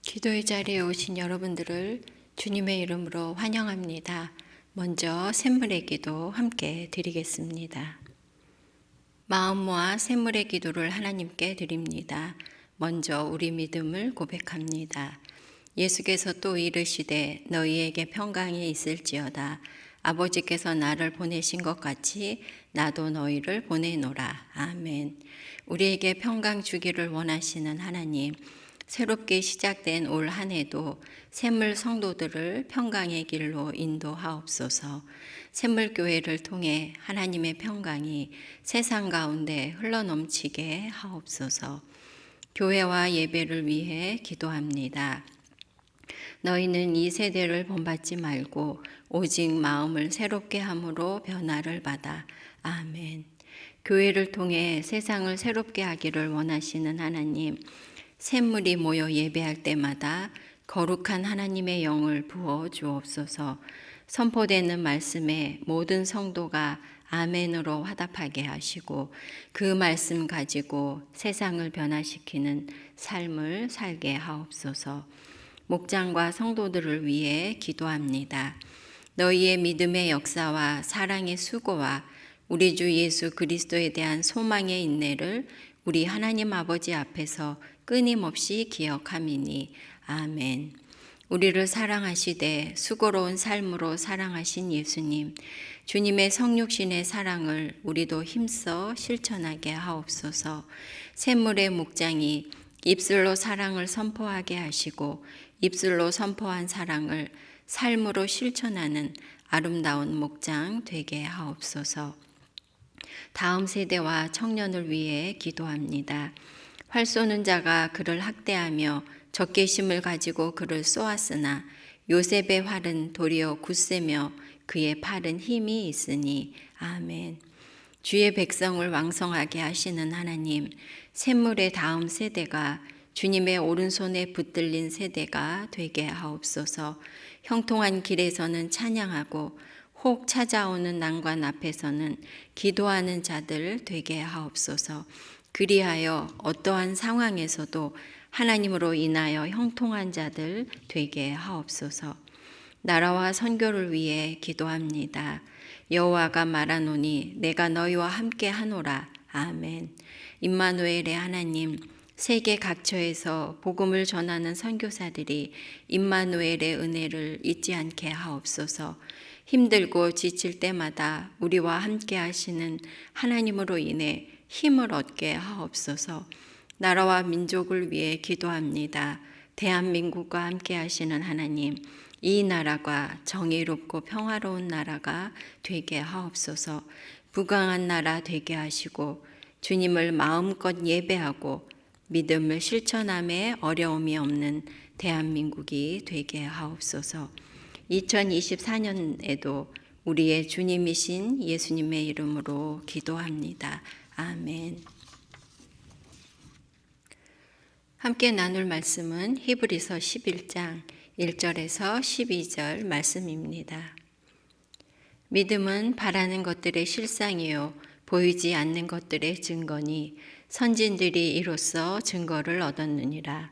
기도의 자리에 오신 여러분들을 주님의 이름으로 환영합니다. 먼저 샘물의 기도 함께 드리겠습니다. 마음 모아 샘물의 기도를 하나님께 드립니다. 먼저 우리 믿음을 고백합니다. 예수께서 또 이르시되 너희에게 평강이 있을지어다. 아버지께서 나를 보내신 것 같이 나도 너희를 보내노라. 아멘. 우리에게 평강 주기를 원하시는 하나님, 새롭게 시작된 올 한 해도 샘물 성도들을 평강의 길로 인도하옵소서. 샘물교회를 통해 하나님의 평강이 세상 가운데 흘러넘치게 하옵소서. 교회와 예배를 위해 기도합니다. 너희는 이 세대를 본받지 말고 오직 마음을 새롭게 함으로 변화를 받아. 아멘. 교회를 통해 세상을 새롭게 하기를 원하시는 하나님, 샘물이 모여 예배할 때마다 거룩한 하나님의 영을 부어 주옵소서. 선포되는 말씀에 모든 성도가 아멘으로 화답하게 하시고 그 말씀 가지고 세상을 변화시키는 삶을 살게 하옵소서. 목장과 성도들을 위해 기도합니다. 너희의 믿음의 역사와 사랑의 수고와 우리 주 예수 그리스도에 대한 소망의 인내를 우리 하나님 아버지 앞에서 끊임없이 기억함이니. 아멘. 우리를 사랑하시되 수고로운 삶으로 사랑하신 예수님, 주님의 성육신의 사랑을 우리도 힘써 실천하게 하옵소서. 샘물의 목장이 입술로 사랑을 선포하게 하시고 입술로 선포한 사랑을 삶으로 실천하는 아름다운 목장 되게 하옵소서. 다음 세대와 청년을 위해 기도합니다. 활 쏘는 자가 그를 학대하며 적개심을 가지고 그를 쏘았으나 요셉의 활은 도리어 굳세며 그의 팔은 힘이 있으니. 아멘. 주의 백성을 왕성하게 하시는 하나님, 샘물의 다음 세대가 주님의 오른손에 붙들린 세대가 되게 하옵소서. 형통한 길에서는 찬양하고 혹 찾아오는 난관 앞에서는 기도하는 자들 되게 하옵소서. 그리하여 어떠한 상황에서도 하나님으로 인하여 형통한 자들 되게 하옵소서. 나라와 선교를 위해 기도합니다. 여호와가 말하노니 내가 너희와 함께 하노라. 아멘. 임마누엘의 하나님, 세계 각처에서 복음을 전하는 선교사들이 임마누엘의 은혜를 잊지 않게 하옵소서. 힘들고 지칠 때마다 우리와 함께 하시는 하나님으로 인해 힘을 얻게 하옵소서. 나라와 민족을 위해 기도합니다. 대한민국과 함께 하시는 하나님, 이 나라가 정의롭고 평화로운 나라가 되게 하옵소서. 부강한 나라 되게 하시고 주님을 마음껏 예배하고 믿음을 실천함에 어려움이 없는 대한민국이 되게 하옵소서. 2024년에도 우리의 주님이신 예수님의 이름으로 기도합니다. 아멘. 함께 나눌 말씀은 히브리서 11장 1절에서 12절 말씀입니다. 믿음은 바라는 것들의 실상이요 보이지 않는 것들의 증거니 선진들이 이로써 증거를 얻었느니라.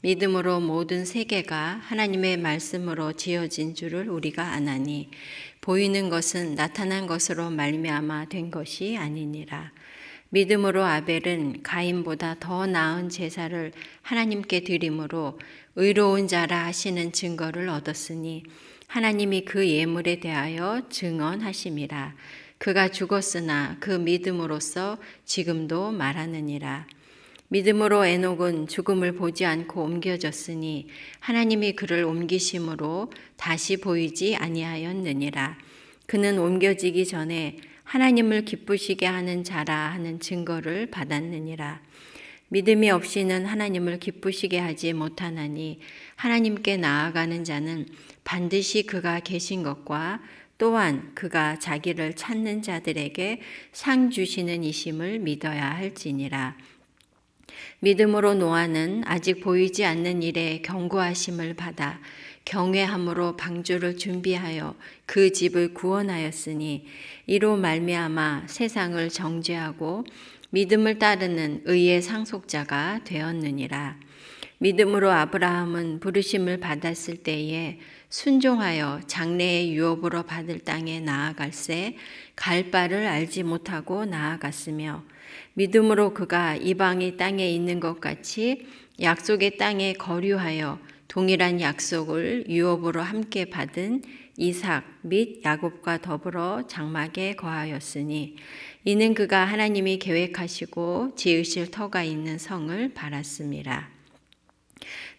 믿음으로 모든 세계가 하나님의 말씀으로 지어진 줄을 우리가 아나니 보이는 것은 나타난 것으로 말미암아 된 것이 아니니라. 믿음으로 아벨은 가인보다 더 나은 제사를 하나님께 드림으로 의로운 자라 하시는 증거를 얻었으니 하나님이 그 예물에 대하여 증언하심이라. 그가 죽었으나 그 믿음으로써 지금도 말하느니라. 믿음으로 에녹은 죽음을 보지 않고 옮겨졌으니 하나님이 그를 옮기심으로 다시 보이지 아니하였느니라. 그는 옮겨지기 전에 하나님을 기쁘시게 하는 자라 하는 증거를 받았느니라. 믿음이 없이는 하나님을 기쁘시게 하지 못하나니 하나님께 나아가는 자는 반드시 그가 계신 것과 또한 그가 자기를 찾는 자들에게 상 주시는 이심을 믿어야 할지니라. 믿음으로 노아는 아직 보이지 않는 일에 경고하심을 받아 경외함으로 방주를 준비하여 그 집을 구원하였으니 이로 말미암아 세상을 정죄하고 믿음을 따르는 의의 상속자가 되었느니라. 믿음으로 아브라함은 부르심을 받았을 때에 순종하여 장래의 유업으로 받을 땅에 나아갈새 갈 바를 알지 못하고 나아갔으며 믿음으로 그가 이방의 땅에 있는 것 같이 약속의 땅에 거류하여 동일한 약속을 유업으로 함께 받은 이삭 및 야곱과 더불어 장막에 거하였으니 이는 그가 하나님이 계획하시고 지으실 터가 있는 성을 바랐음이라.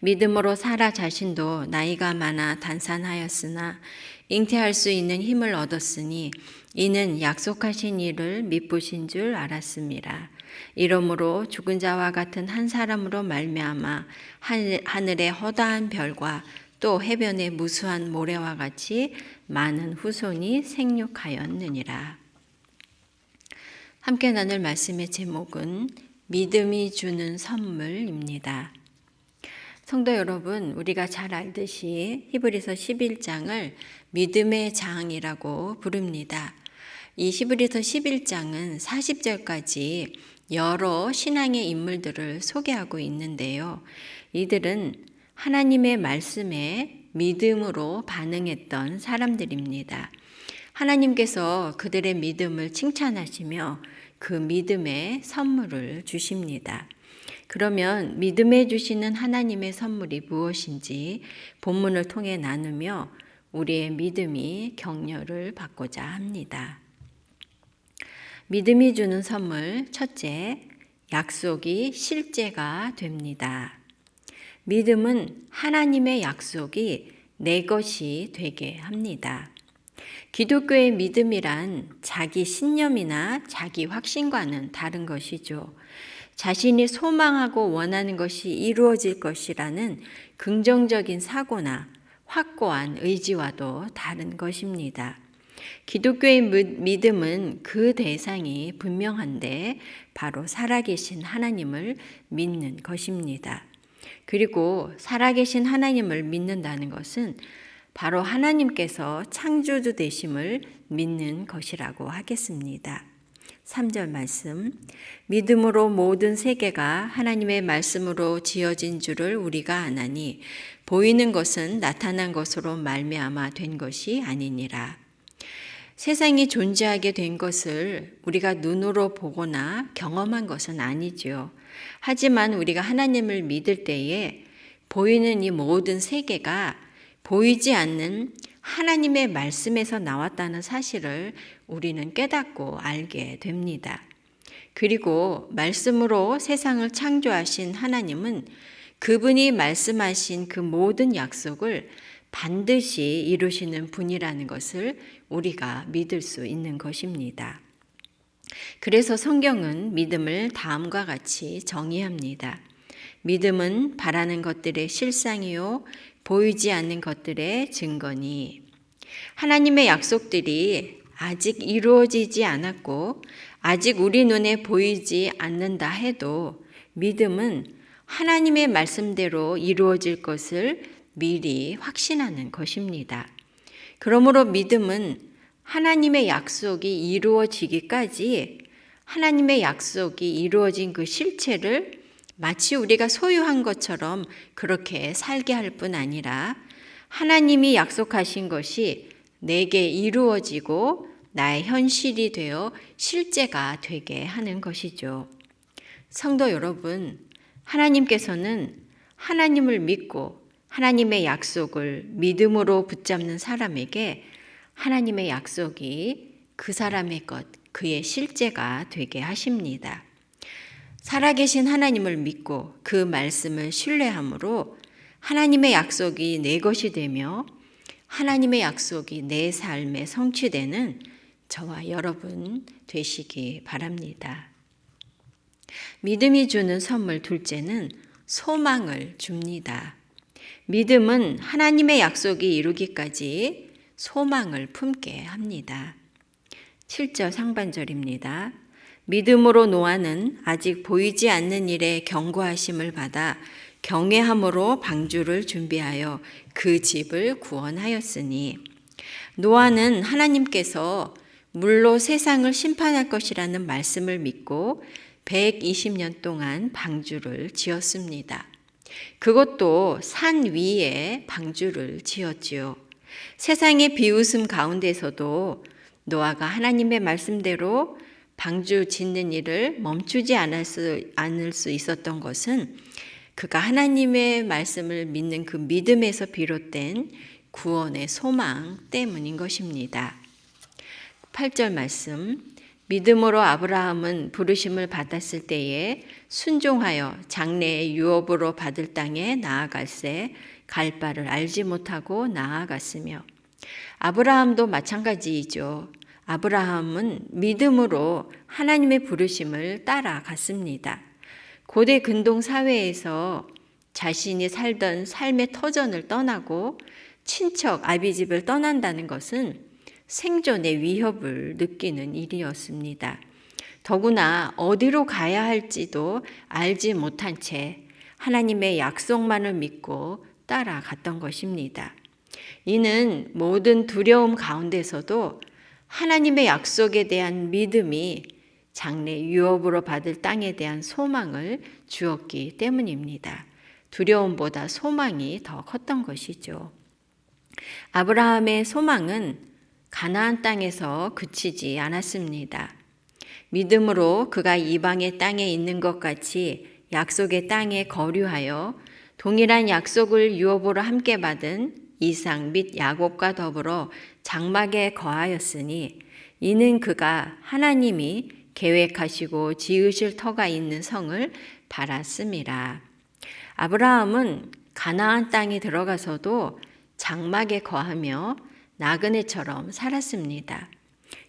믿음으로 사라 자신도 나이가 많아 단산하였으나 잉태할 수 있는 힘을 얻었으니 이는 약속하신 이를 미쁘신 줄 알았음이라. 이러므로 죽은 자와 같은 한 사람으로 말미암아 하늘의 허다한 별과 또 해변의 무수한 모래와 같이 많은 후손이 생육하였느니라. 함께 나눌 말씀의 제목은 믿음이 주는 선물입니다. 성도 여러분, 우리가 잘 알듯이 히브리서 11장을 믿음의 장이라고 부릅니다. 이 히브리서 11장은 40절까지 여러 신앙의 인물들을 소개하고 있는데요. 이들은 하나님의 말씀에 믿음으로 반응했던 사람들입니다. 하나님께서 그들의 믿음을 칭찬하시며 그 믿음의 선물을 주십니다. 그러면 믿음에 주시는 하나님의 선물이 무엇인지 본문을 통해 나누며 우리의 믿음이 격려를 받고자 합니다. 믿음이 주는 선물, 첫째, 약속이 실제가 됩니다. 믿음은 하나님의 약속이 내 것이 되게 합니다. 기독교의 믿음이란 자기 신념이나 자기 확신과는 다른 것이죠. 자신이 소망하고 원하는 것이 이루어질 것이라는 긍정적인 사고나 확고한 의지와도 다른 것입니다. 기독교의 믿음은 그 대상이 분명한데 바로 살아계신 하나님을 믿는 것입니다. 그리고 살아계신 하나님을 믿는다는 것은 바로 하나님께서 창조주 되심을 믿는 것이라고 하겠습니다. 3절 말씀, 믿음으로 모든 세계가 하나님의 말씀으로 지어진 줄을 우리가 아나니 보이는 것은 나타난 것으로 말미암아 된 것이 아니니라. 세상이 존재하게 된 것을 우리가 눈으로 보거나 경험한 것은 아니지요. 하지만 우리가 하나님을 믿을 때에 보이는 이 모든 세계가 보이지 않는 하나님의 말씀에서 나왔다는 사실을 우리는 깨닫고 알게 됩니다. 그리고 말씀으로 세상을 창조하신 하나님은 그분이 말씀하신 그 모든 약속을 반드시 이루시는 분이라는 것을 우리가 믿을 수 있는 것입니다. 그래서 성경은 믿음을 다음과 같이 정의합니다. 믿음은 바라는 것들의 실상이요 보이지 않는 것들의 증거니. 하나님의 약속들이 아직 이루어지지 않았고 아직 우리 눈에 보이지 않는다 해도 믿음은 하나님의 말씀대로 이루어질 것을 미리 확신하는 것입니다. 그러므로 믿음은 하나님의 약속이 이루어지기까지 하나님의 약속이 이루어진 그 실체를 마치 우리가 소유한 것처럼 그렇게 살게 할 뿐 아니라 하나님이 약속하신 것이 내게 이루어지고 나의 현실이 되어 실제가 되게 하는 것이죠. 성도 여러분, 하나님께서는 하나님을 믿고 하나님의 약속을 믿음으로 붙잡는 사람에게 하나님의 약속이 그 사람의 것, 그의 실제가 되게 하십니다. 살아계신 하나님을 믿고 그 말씀을 신뢰함으로 하나님의 약속이 내 것이 되며 하나님의 약속이 내 삶에 성취되는 저와 여러분 되시기 바랍니다. 믿음이 주는 선물 둘째는 소망을 줍니다. 믿음은 하나님의 약속이 이루기까지 소망을 품게 합니다. 7절 상반절입니다. 믿음으로 노아는 아직 보이지 않는 일에 경고하심을 받아 경외함으로 방주를 준비하여 그 집을 구원하였으니, 노아는 하나님께서 물로 세상을 심판할 것이라는 말씀을 믿고 120년 동안 방주를 지었습니다. 그것도 산 위에 방주를 지었지요. 세상의 비웃음 가운데서도 노아가 하나님의 말씀대로 방주 짓는 일을 멈추지 않을 수 있었던 것은 그가 하나님의 말씀을 믿는 그 믿음에서 비롯된 구원의 소망 때문인 것입니다. 8절 말씀, 믿음으로 아브라함은 부르심을 받았을 때에 순종하여 장래의 유업으로 받을 땅에 나아갈새 갈 바를 알지 못하고 나아갔으며, 아브라함도 마찬가지이죠. 아브라함은 믿음으로 하나님의 부르심을 따라갔습니다. 고대 근동 사회에서 자신이 살던 삶의 터전을 떠나고 친척 아비집을 떠난다는 것은 생존의 위협을 느끼는 일이었습니다. 더구나 어디로 가야 할지도 알지 못한 채 하나님의 약속만을 믿고 따라갔던 것입니다. 이는 모든 두려움 가운데서도 하나님의 약속에 대한 믿음이 장래 유업으로 받을 땅에 대한 소망을 주었기 때문입니다. 두려움보다 소망이 더 컸던 것이죠. 아브라함의 소망은 가나안 땅에서 그치지 않았습니다. 믿음으로 그가 이방의 땅에 있는 것 같이 약속의 땅에 거류하여 동일한 약속을 유업으로 함께 받은 이삭 및 야곱과 더불어 장막에 거하였으니, 이는 그가 하나님이 계획하시고 지으실 터가 있는 성을 바랐음이라. 아브라함은 가나안 땅에 들어가서도 장막에 거하며 나그네처럼 살았습니다.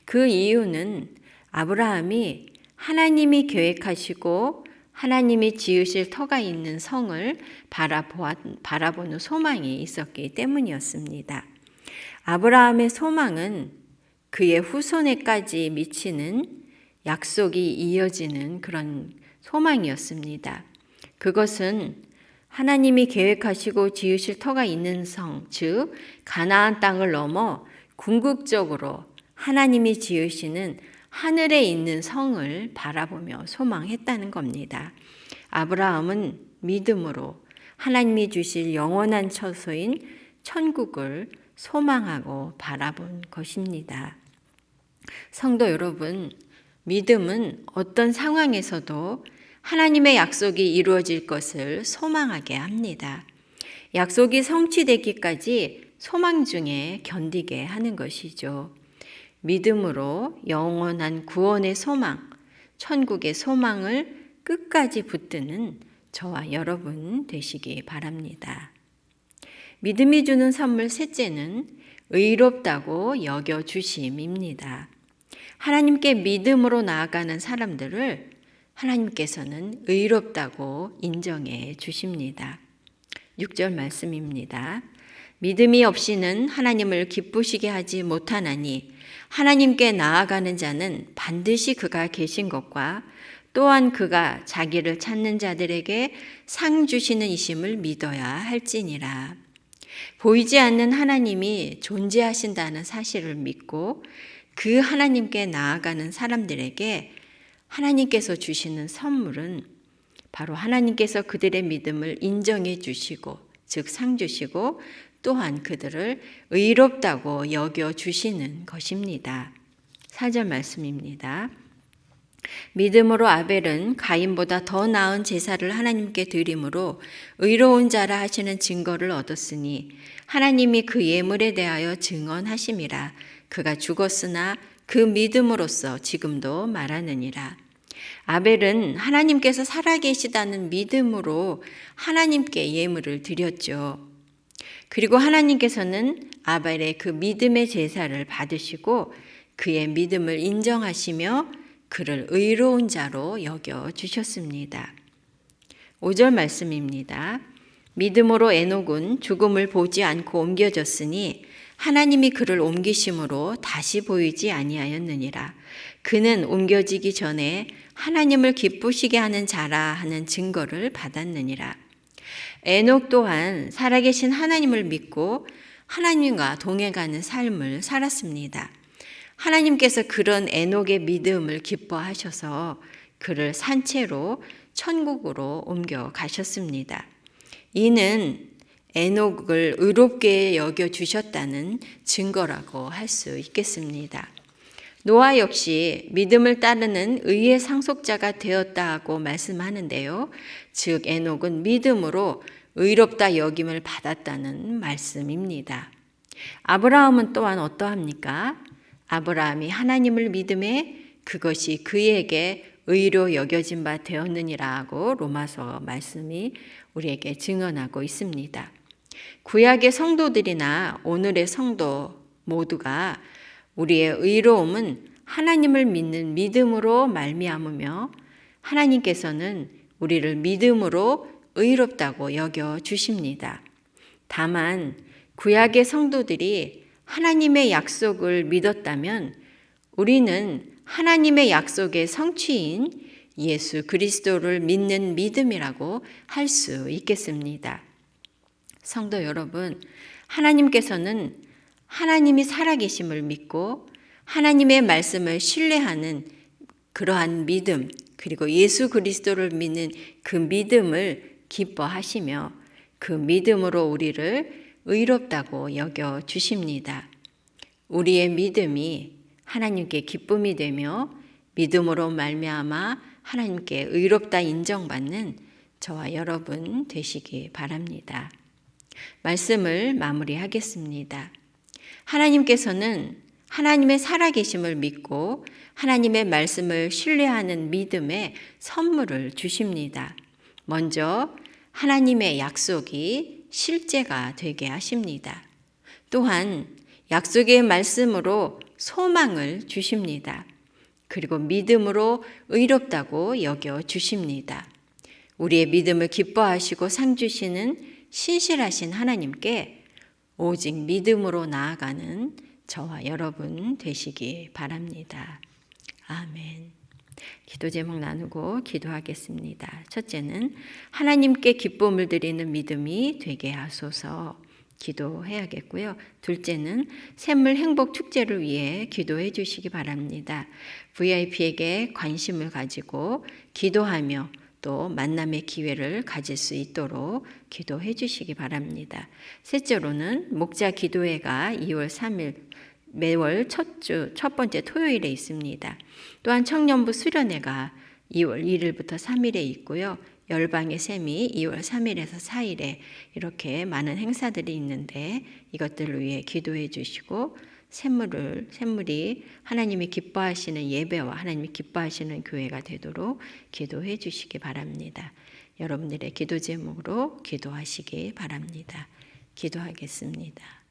그 이유는 아브라함이 하나님이 계획하시고 하나님이 지으실 터가 있는 성을 바라보는 소망이 있었기 때문이었습니다. 아브라함의 소망은 그의 후손에까지 미치는 약속이 이어지는 그런 소망이었습니다. 그것은 하나님이 계획하시고 지으실 터가 있는 성, 즉 가나안 땅을 넘어 궁극적으로 하나님이 지으시는 하늘에 있는 성을 바라보며 소망했다는 겁니다. 아브라함은 믿음으로 하나님이 주실 영원한 처소인 천국을 소망하고 바라본 것입니다. 성도 여러분, 믿음은 어떤 상황에서도 하나님의 약속이 이루어질 것을 소망하게 합니다. 약속이 성취되기까지 소망 중에 견디게 하는 것이죠. 믿음으로 영원한 구원의 소망, 천국의 소망을 끝까지 붙드는 저와 여러분 되시기 바랍니다. 믿음이 주는 선물 셋째는 의롭다고 여겨주심입니다. 하나님께 믿음으로 나아가는 사람들을 하나님께서는 의롭다고 인정해 주십니다. 6절 말씀입니다. 믿음이 없이는 하나님을 기쁘시게 하지 못하나니 하나님께 나아가는 자는 반드시 그가 계신 것과 또한 그가 자기를 찾는 자들에게 상 주시는 이심을 믿어야 할지니라. 보이지 않는 하나님이 존재하신다는 사실을 믿고 그 하나님께 나아가는 사람들에게 하나님께서 주시는 선물은 바로 하나님께서 그들의 믿음을 인정해 주시고, 즉 상 주시고 또한 그들을 의롭다고 여겨주시는 것입니다. 4절 말씀입니다. 믿음으로 아벨은 가인보다 더 나은 제사를 하나님께 드림으로 의로운 자라 하시는 증거를 얻었으니 하나님이 그 예물에 대하여 증언하심이라. 그가 죽었으나 그 믿음으로써 지금도 말하느니라. 아벨은 하나님께서 살아계시다는 믿음으로 하나님께 예물을 드렸죠. 그리고 하나님께서는 아벨의 그 믿음의 제사를 받으시고 그의 믿음을 인정하시며 그를 의로운 자로 여겨주셨습니다. 5절 말씀입니다. 믿음으로 에녹은 죽음을 보지 않고 옮겨졌으니 하나님이 그를 옮기심으로 다시 보이지 아니하였느니라. 그는 옮겨지기 전에 하나님을 기쁘시게 하는 자라 하는 증거를 받았느니라. 에녹 또한 살아계신 하나님을 믿고 하나님과 동행하는 삶을 살았습니다. 하나님께서 그런 에녹의 믿음을 기뻐하셔서 그를 산채로 천국으로 옮겨 가셨습니다. 이는 에녹을 의롭게 여겨주셨다는 증거라고 할 수 있겠습니다. 노아 역시 믿음을 따르는 의의 상속자가 되었다고 말씀하는데요. 즉 에녹은 믿음으로 의롭다 여김을 받았다는 말씀입니다. 아브라함은 또한 어떠합니까? 아브라함이 하나님을 믿음에 그것이 그에게 의로 여겨진 바 되었느니라고 로마서 말씀이 우리에게 증언하고 있습니다. 구약의 성도들이나 오늘의 성도 모두가 우리의 의로움은 하나님을 믿는 믿음으로 말미암으며 하나님께서는 우리를 믿음으로 의롭다고 여겨 주십니다. 다만 구약의 성도들이 하나님의 약속을 믿었다면 우리는 하나님의 약속의 성취인 예수 그리스도를 믿는 믿음이라고 할 수 있겠습니다. 성도 여러분, 하나님께서는 하나님이 살아계심을 믿고 하나님의 말씀을 신뢰하는 그러한 믿음, 그리고 예수 그리스도를 믿는 그 믿음을 기뻐하시며 그 믿음으로 우리를 의롭다고 여겨 주십니다. 우리의 믿음이 하나님께 기쁨이 되며 믿음으로 말미암아 하나님께 의롭다 인정받는 저와 여러분 되시기 바랍니다. 말씀을 마무리하겠습니다. 하나님께서는 하나님의 살아계심을 믿고 하나님의 말씀을 신뢰하는 믿음의 선물을 주십니다. 먼저 하나님의 약속이 실제가 되게 하십니다. 또한 약속의 말씀으로 소망을 주십니다. 그리고 믿음으로 의롭다고 여겨 주십니다. 우리의 믿음을 기뻐하시고 상 주시는 신실하신 하나님께 오직 믿음으로 나아가는 저와 여러분 되시기 바랍니다. 아멘. 기도 제목 나누고 기도하겠습니다. 첫째는 하나님께 기쁨을 드리는 믿음이 되게 하소서 기도해야겠고요. 둘째는 샘물 행복 축제를 위해 기도해 주시기 바랍니다. VIP에게 관심을 가지고 기도하며 또 만남의 기회를 가질 수 있도록 기도해 주시기 바랍니다. 셋째로는 목자 기도회가 2월 3일 매월 첫 번째 토요일에 있습니다. 또한 청년부 수련회가 2월 1일부터 3일에 있고요. 열방의 셈이 2월 3일에서 4일에 이렇게 많은 행사들이 있는데 이것들을 위해 기도해 주시고 샘물이 하나님이 기뻐하시는 예배와 하나님이 기뻐하시는 교회가 되도록 기도해 주시기 바랍니다. 여러분들의 기도 제목으로 기도하시기 바랍니다. 기도하겠습니다.